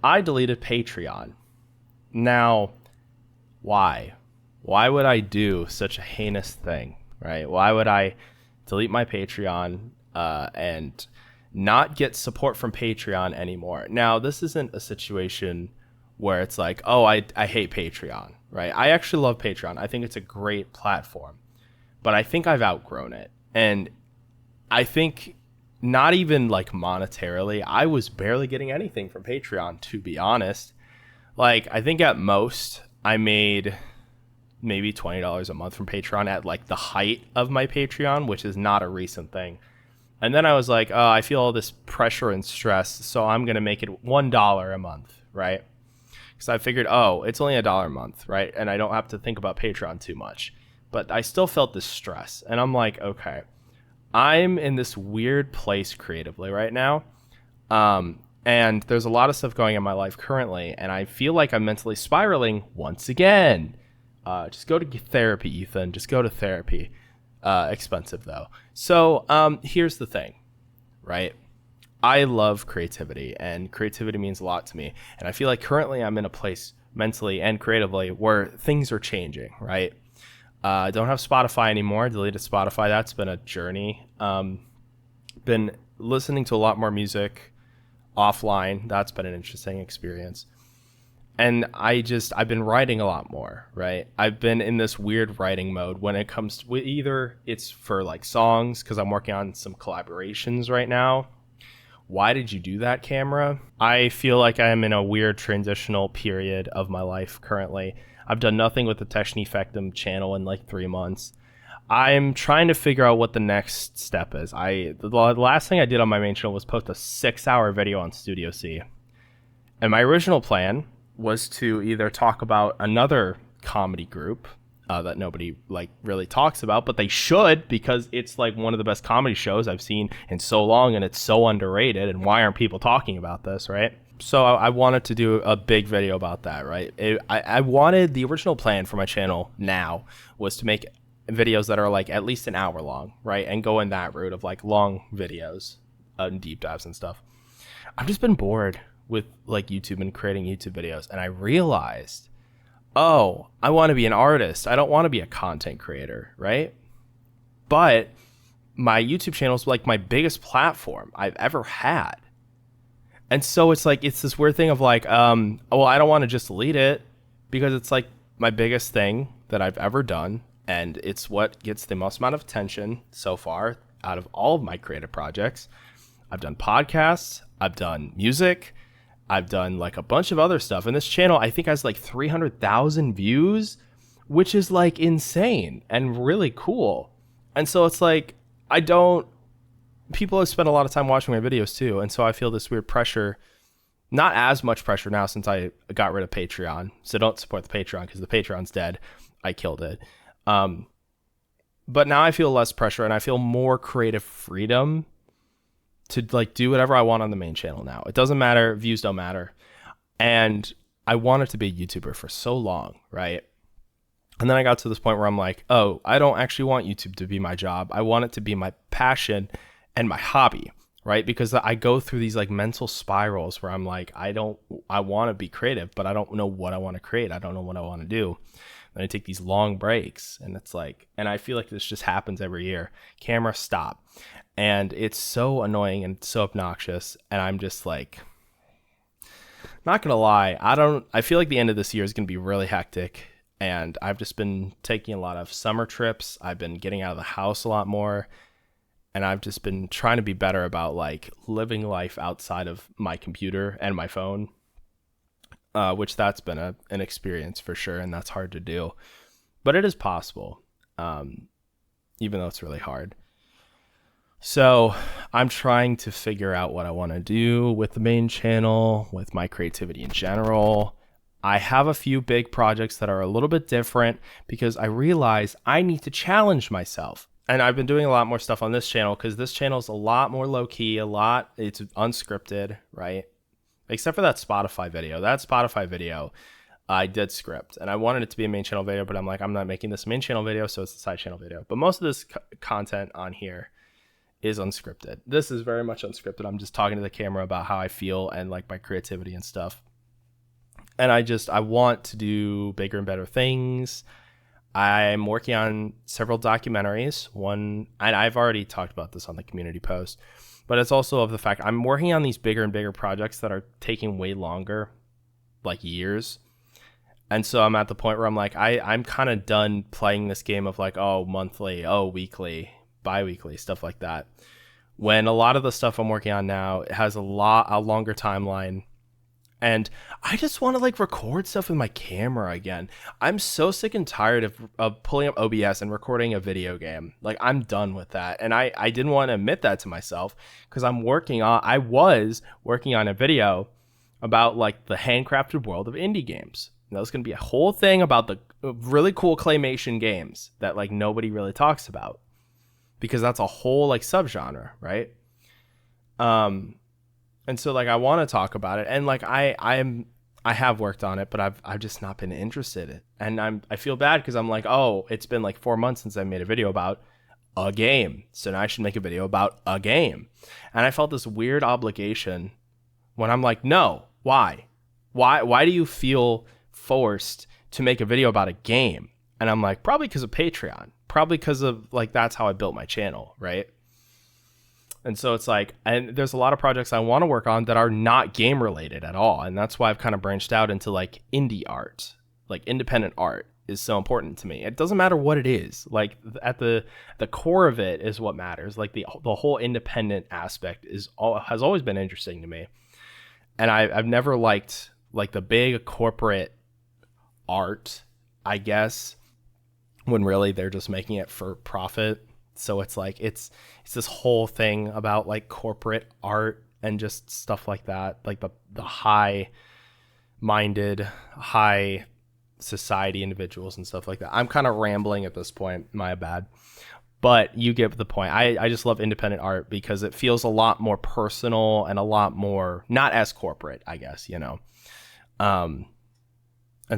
I deleted Patreon. Now, why? Why would I do such a heinous thing, right? Why would I delete my Patreon and not get support from Patreon anymore? Now, this isn't a situation where it's like, oh, I hate Patreon, right? I actually love Patreon. I think it's a great platform, but I think I've outgrown it. And I think not even like monetarily, I was barely getting anything from Patreon, to be honest. Like, I think at most I made maybe $20 a month from Patreon at like the height of my Patreon, which is not a recent thing. And then I was like, oh, I feel all this pressure and stress, so I'm going to make it $1 a month, right? Because I figured, oh, it's only $1 a month, right? And I don't have to think about Patreon too much. But I still felt this stress. And I'm like, okay, I'm in this weird place creatively right now. And there's a lot of stuff going in my life currently, and I feel like I'm mentally spiraling once again. Just go to therapy, Ethan. Just go to therapy. Expensive though. So here's the thing, right? I love creativity, and creativity means a lot to me. And I feel like currently I'm in a place mentally and creatively where things are changing, right? I don't have Spotify anymore. Deleted Spotify. That's been a journey. Been listening to a lot more music offline. That's been an interesting experience. And I've been writing a lot more, right? I've been in this weird writing mode when it comes to either it's for like songs, because I'm working on some collaborations right now. Why did you do that, camera? I feel like I am in a weird transitional period of my life currently. I've done nothing with the Technifectum channel in like 3 months. I'm trying to figure out what the next step is. The last thing I did on my main channel was post a 6-hour video on Studio C. And my original plan was to either talk about another comedy group that nobody like really talks about, but they should, because it's like one of the best comedy shows I've seen in so long, and it's so underrated. And why aren't people talking about this, right? So I wanted to do a big video about that, right? I wanted, the original plan for my channel now was to make videos that are like at least an hour long, right? And go in that route of like long videos and deep dives and stuff. I've just been bored with like YouTube and creating YouTube videos, and I realized, oh, I want to be an artist. I don't want to be a content creator, right? But my YouTube channel is like my biggest platform I've ever had. And so it's like, it's this weird thing of like, well, I don't want to just delete it, because it's like my biggest thing that I've ever done. And it's what gets the most amount of attention so far out of all of my creative projects. I've done podcasts, I've done music, I've done like a bunch of other stuff. And this channel, I think, has like 300,000 views, which is like insane and really cool. And so it's like, people have spent a lot of time watching my videos too. And so I feel this weird pressure, not as much pressure now since I got rid of Patreon. So don't support the Patreon, because the Patreon's dead. I killed it. But now I feel less pressure, and I feel more creative freedom to like do whatever I want on the main channel now. It doesn't matter. Views don't matter. And I wanted to be a YouTuber for so long, right? And then I got to this point where I'm like, oh, I don't actually want YouTube to be my job. I want it to be my passion and my hobby, right? Because I go through these like mental spirals where I'm like, I want to be creative, but I don't know what I want to create. I don't know what I want to do. And I take these long breaks, and it's like, and I feel like this just happens every year. Camera, stop. And it's so annoying and so obnoxious. And I'm just like, not gonna lie, I feel like the end of this year is gonna be really hectic. And I've just been taking a lot of summer trips. I've been getting out of the house a lot more. And I've just been trying to be better about like living life outside of my computer and my phone. Which that's been an experience for sure, and that's hard to do, but it is possible, even though it's really hard. So I'm trying to figure out what I want to do with the main channel, with my creativity in general. I have a few big projects that are a little bit different, because I realize I need to challenge myself. And I've been doing a lot more stuff on this channel, because this channel is a lot more low-key, it's unscripted, right? Except for that Spotify video. That Spotify video, I did script, and I wanted it to be a main channel video, but I'm like, I'm not making this a main channel video, so it's a side channel video. But most of this content on here is unscripted. This is very much unscripted. I'm just talking to the camera about how I feel and like my creativity and stuff. And I want to do bigger and better things. I'm working on several documentaries. One, and I've already talked about this on the community post, but it's also of the fact I'm working on these bigger and bigger projects that are taking way longer, like years. And so I'm at the point where I'm like, I'm kind of done playing this game of like, oh, monthly, oh, weekly, bi-weekly, stuff like that. When a lot of the stuff I'm working on now has a longer timeline. And I just want to like record stuff with my camera again. I'm so sick and tired of pulling up OBS and recording a video game. Like, I'm done with that. And I didn't want to admit that to myself because I was working on a video about like the handcrafted world of indie games. And that was going to be a whole thing about the really cool claymation games that like nobody really talks about because that's a whole like subgenre, right? And so like I want to talk about it, and like I have worked on it, but I've just not been interested in it. And I feel bad because I'm like, oh, it's been like 4 months since I made a video about a game, so now I should make a video about a game. And I felt this weird obligation when I'm like, no, why do you feel forced to make a video about a game? And I'm like, probably because of Patreon, probably because of like that's how I built my channel, right? And so it's like, and there's a lot of projects I want to work on that are not game related at all. And that's why I've kind of branched out into like indie art, like independent art is so important to me. It doesn't matter what it is. Like at the core of it is what matters. Like the whole independent aspect has always been interesting to me. And I've never liked like the big corporate art, I guess, when really they're just making it for profit. So it's like it's this whole thing about like corporate art and just stuff like that, like the high-minded, high society individuals and stuff like that. I'm kind of rambling at this point, my bad. But you get the point. I just love independent art because it feels a lot more personal and a lot more not as corporate, I guess, you know. And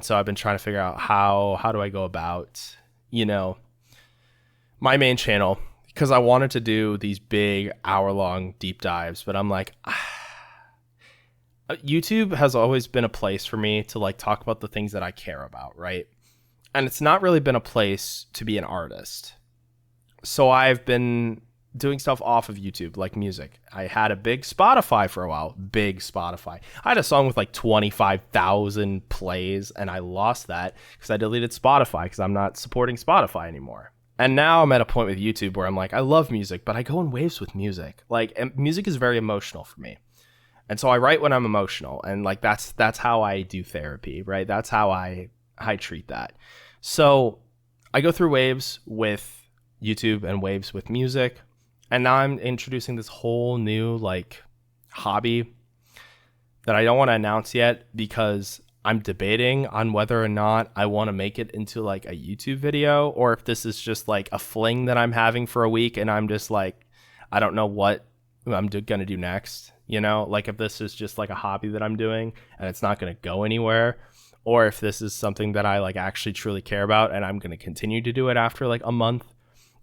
so I've been trying to figure out how do I go about, you know, my main channel, because I wanted to do these big hour-long deep dives, but I'm like, YouTube has always been a place for me to like talk about the things that I care about, right? And it's not really been a place to be an artist. So I've been doing stuff off of YouTube, like music. I had a big Spotify for a while, big Spotify. I had a song with like 25,000 plays, and I lost that because I deleted Spotify because I'm not supporting Spotify anymore. And now I'm at a point with YouTube where I'm like, I love music, but I go in waves with music. Like, and music is very emotional for me. And so I write when I'm emotional. And like, that's how I do therapy, right? That's how I treat that. So I go through waves with YouTube and waves with music. And now I'm introducing this whole new like hobby that I don't want to announce yet because I'm debating on whether or not I want to make it into like a YouTube video or if this is just like a fling that I'm having for a week and I'm just like, I don't know what I'm going to do next, you know, like if this is just like a hobby that I'm doing and it's not going to go anywhere, or if this is something that I like actually truly care about and I'm going to continue to do it after like a month.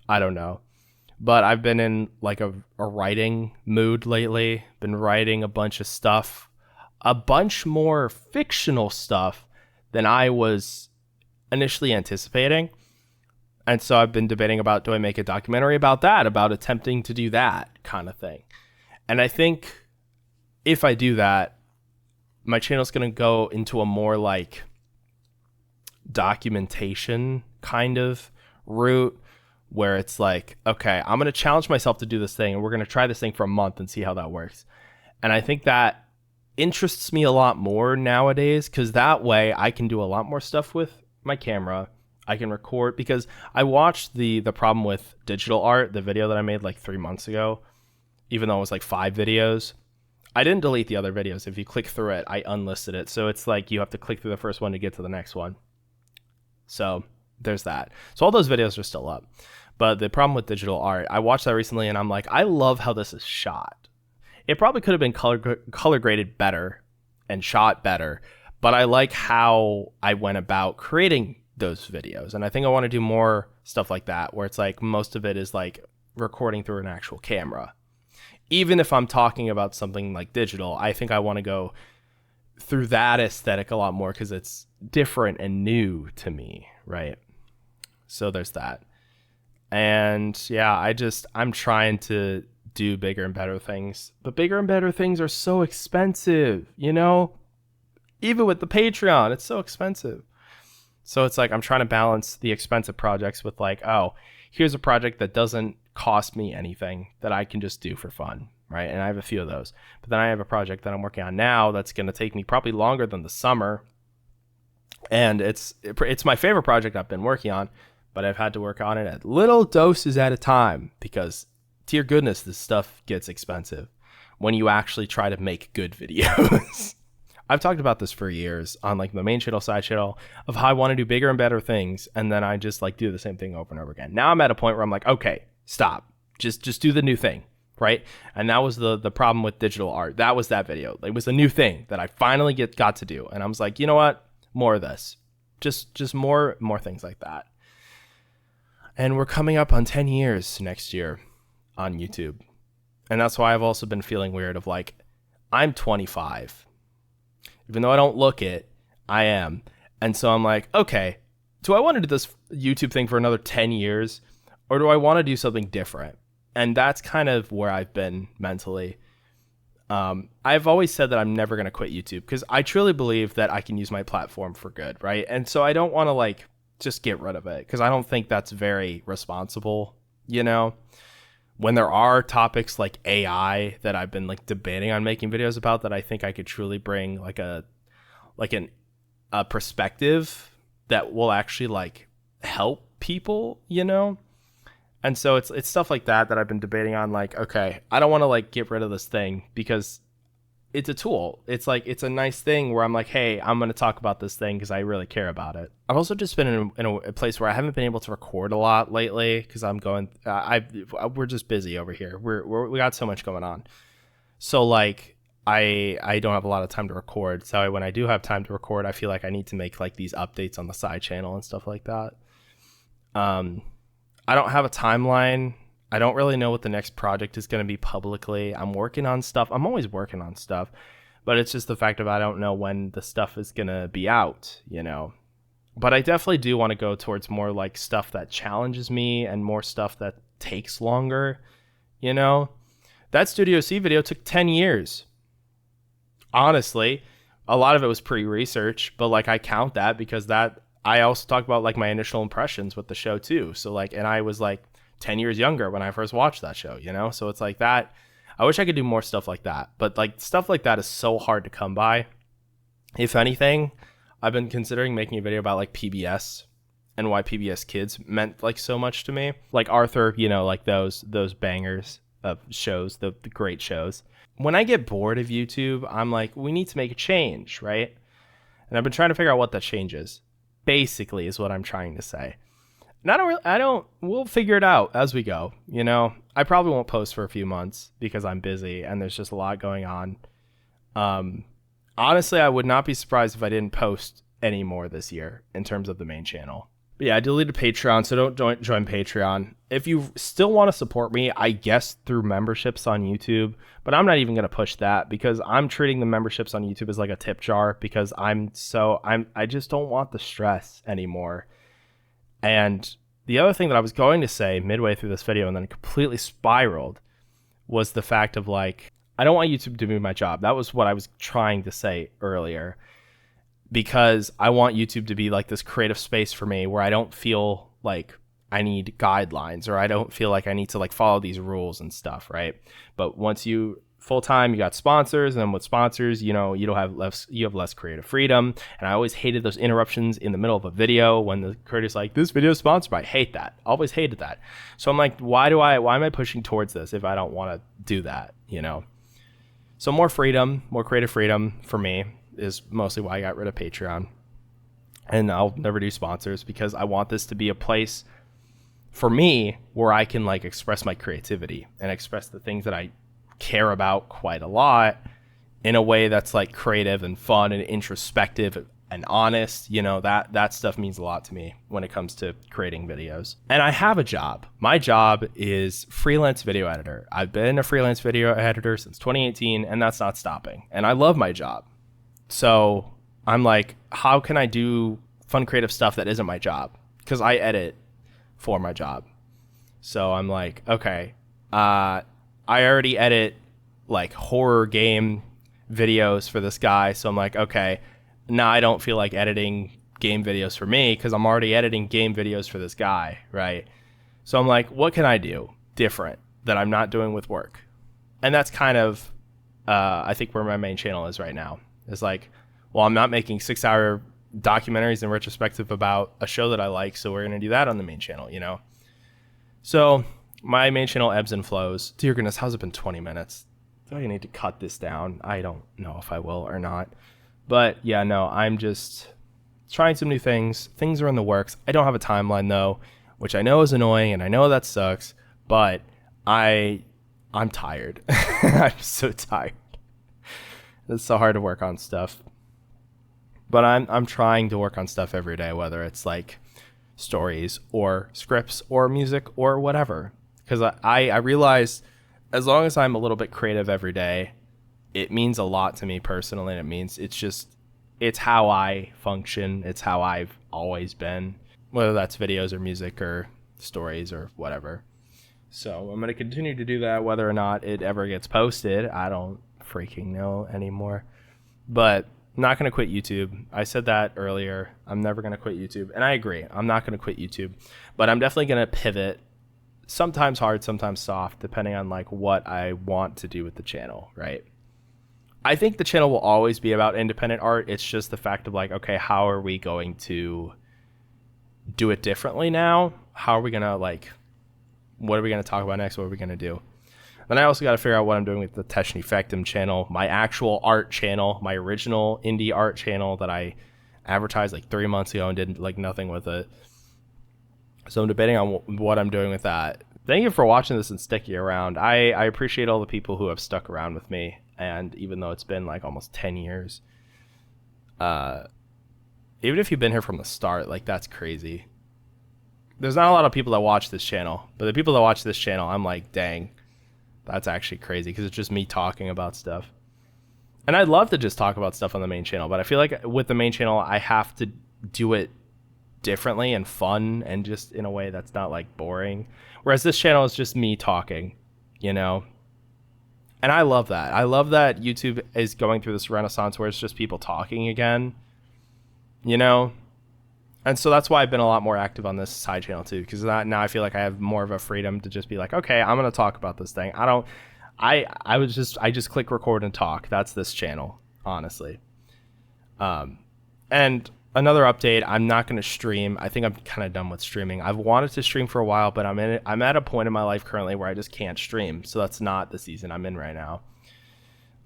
I don't know. But I've been in like a writing mood lately, been writing a bunch of stuff, a bunch more fictional stuff than I was initially anticipating. And so I've been debating about, do I make a documentary about that, about attempting to do that kind of thing. And I think if I do that, my channel's going to go into a more like documentation kind of route where it's like, okay, I'm going to challenge myself to do this thing and we're going to try this thing for a month and see how that works. And I think that interests me a lot more nowadays because that way I can do a lot more stuff with my camera. I can record because I watched the problem with digital art, the video that I made like 3 months ago, even though it was like 5 videos. I didn't delete the other videos. If you click through it, I unlisted it. So it's like you have to click through the first one to get to the next one. So there's that. So all those videos are still up. But the problem with digital art, I watched that recently and I'm like, I love how this is shot. It probably could have been color graded better and shot better, but I like how I went about creating those videos. And I think I want to do more stuff like that, where it's like most of it is like recording through an actual camera. Even if I'm talking about something like digital, I think I want to go through that aesthetic a lot more because it's different and new to me, right? So there's that. And yeah, I'm trying to do bigger and better things, but bigger and better things are so expensive, you know? Even with the Patreon, it's so expensive. So it's like I'm trying to balance the expensive projects with like, oh, here's a project that doesn't cost me anything that I can just do for fun, right? And I have a few of those. But then I have a project that I'm working on now that's going to take me probably longer than the summer. And it's my favorite project I've been working on, but I've had to work on it at little doses at a time because, dear goodness, this stuff gets expensive when you actually try to make good videos. I've talked about this for years on like the main channel, side channel, of how I want to do bigger and better things, and then I just like do the same thing over and over again. Now I'm at a point where I'm like, okay, stop. Just do the new thing, right? And that was the problem with digital art. That was that video. It was a new thing that I finally got to do. And I was like, you know what? More of this. Just more things like that. And we're coming up on 10 years next year on YouTube. And that's why I've also been feeling weird of like, I'm 25. Even though I don't look it, I am. And so I'm like, okay, do I want to do this YouTube thing for another 10 years? Or do I want to do something different? And that's kind of where I've been mentally. I've always said that I'm never going to quit YouTube because I truly believe that I can use my platform for good, right? And so I don't want to like just get rid of it because I don't think that's very responsible, you know? When there are topics like AI that I've been like debating on making videos about that I think I could truly bring like a perspective that will actually like help people, you know? And so it's stuff like that I've been debating on like, okay, I don't want to like get rid of this thing because it's a tool. It's like, it's a nice thing where I'm like, hey, I'm going to talk about this thing because I really care about it. I've also just been in a place where I haven't been able to record a lot lately because I'm going, we're just busy over here. We got so much going on. So like, I don't have a lot of time to record. So when I do have time to record, I feel like I need to make like these updates on the side channel and stuff like that. I don't have a timeline. I don't really know what the next project is going to be publicly. I'm working on stuff. I'm always working on stuff, but it's just the fact of I don't know when the stuff is going to be out, you know. But I definitely do want to go towards more like stuff that challenges me and more stuff that takes longer, you know. That Studio C video took 10 years. Honestly, a lot of it was pre-research, but like I count that because that I also talk about like my initial impressions with the show too. So like, and I was like 10 years younger when I first watched that show, you know? So it's like that. I wish I could do more stuff like that, but like stuff like that is so hard to come by. If anything, I've been considering making a video about like PBS and why PBS Kids meant like so much to me. Like Arthur, you know, like those bangers of shows, the great shows. When I get bored of YouTube, I'm like, we need to make a change, right? And I've been trying to figure out what that change is. Basically is what I'm trying to say. And we'll figure it out as we go, you know. I probably won't post for a few months because I'm busy and there's just a lot going on. Honestly, I would not be surprised if I didn't post any more this year in terms of the main channel. But yeah, I deleted Patreon, so don't join Patreon. If you still want to support me, I guess through memberships on YouTube, but I'm not even going to push that because I'm treating the memberships on YouTube as like a tip jar because I just don't want the stress anymore. And the other thing that I was going to say midway through this video and then completely spiraled was the fact of like, I don't want YouTube to be my job. That was what I was trying to say earlier. Because I want YouTube to be like this creative space for me where I don't feel like I need guidelines or I don't feel like I need to like follow these rules and stuff, right? But once you full time, you got sponsors, and then with sponsors, you know, you have less creative freedom. And I always hated those interruptions in the middle of a video when the creator's like, this video is sponsored by. I hate that. Always hated that. So I'm like, why am I pushing towards this if I don't want to do that, you know? So more freedom, more creative freedom for me is mostly why I got rid of Patreon. And I'll never do sponsors because I want this to be a place for me where I can like express my creativity and express the things that I care about quite a lot in a way that's like creative and fun and introspective and honest. You know, that stuff means a lot to me when it comes to creating videos. And I have a job. My job is freelance video editor. I've been a freelance video editor since 2018 and that's not stopping. And I love my job. So I'm like, how can I do fun creative stuff that isn't my job? Because I edit for my job. So I'm like, okay, I already edit like horror game videos for this guy. So I'm like, okay, now I don't feel like editing game videos for me because I'm already editing game videos for this guy, right? So I'm like, what can I do different that I'm not doing with work? And that's kind of, I think, where my main channel is right now. Is like, well, I'm not making 6-hour documentaries and retrospective about a show that I like, so we're going to do that on the main channel, you know? So my main channel ebbs and flows. Dear goodness, how's it been 20 minutes? Do I need to cut this down? I don't know if I will or not. But yeah, no, I'm just trying some new things. Things are in the works. I don't have a timeline though, which I know is annoying and I know that sucks, but I'm tired. I'm so tired. It's so hard to work on stuff. But I'm trying to work on stuff every day, whether it's like stories or scripts or music or whatever. Because I realize as long as I'm a little bit creative every day, it means a lot to me personally. And it means it's how I function. It's how I've always been, whether that's videos or music or stories or whatever. So I'm going to continue to do that, whether or not it ever gets posted. I don't freaking know anymore. But I'm not going to quit YouTube. I said that earlier. I'm never going to quit YouTube. And I agree. I'm not going to quit YouTube. But I'm definitely going to pivot. Sometimes hard, sometimes soft, depending on like what I want to do with the channel, right? I think the channel will always be about independent art. It's just the fact of like, okay, how are we going to do it differently now? How are we going to like, what are we going to talk about next? What are we going to do? Then I also got to figure out what I'm doing with the Techni Fectum channel, my actual art channel, my original indie art channel that I advertised like 3 months ago and did like nothing with it. So I'm debating on what I'm doing with that. Thank you for watching this and sticking around. I appreciate all the people who have stuck around with me. And even though it's been like almost 10 years, even if you've been here from the start, like that's crazy. There's not a lot of people that watch this channel, but the people that watch this channel, I'm like, dang. That's actually crazy because it's just me talking about stuff. And I'd love to just talk about stuff on the main channel, but I feel like with the main channel, I have to do it differently and fun and just in a way that's not like boring. Whereas this channel is just me talking, you know? And I love that. I love that YouTube is going through this renaissance where it's just people talking again, you know? And so that's why I've been a lot more active on this side channel too, because now I feel like I have more of a freedom to just be like, okay, I'm going to talk about this thing. I just click record and talk. That's this channel, honestly. And another update, I'm not going to stream. I think I'm kind of done with streaming. I've wanted to stream for a while, but I'm at a point in my life currently where I just can't stream. So that's not the season I'm in right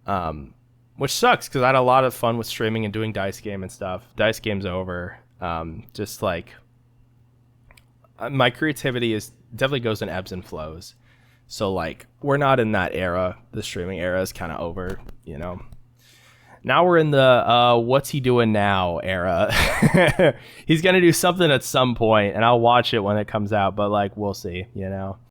now. Which sucks because I had a lot of fun with streaming and doing Dice Game and stuff. Dice Game's over. Just like my creativity is definitely goes in ebbs and flows. So like we're not in that era. The streaming era is kind of over, you know. Now we're in the what's he doing now era. He's gonna do something at some point, and I'll watch it when it comes out. But like we'll see, you know.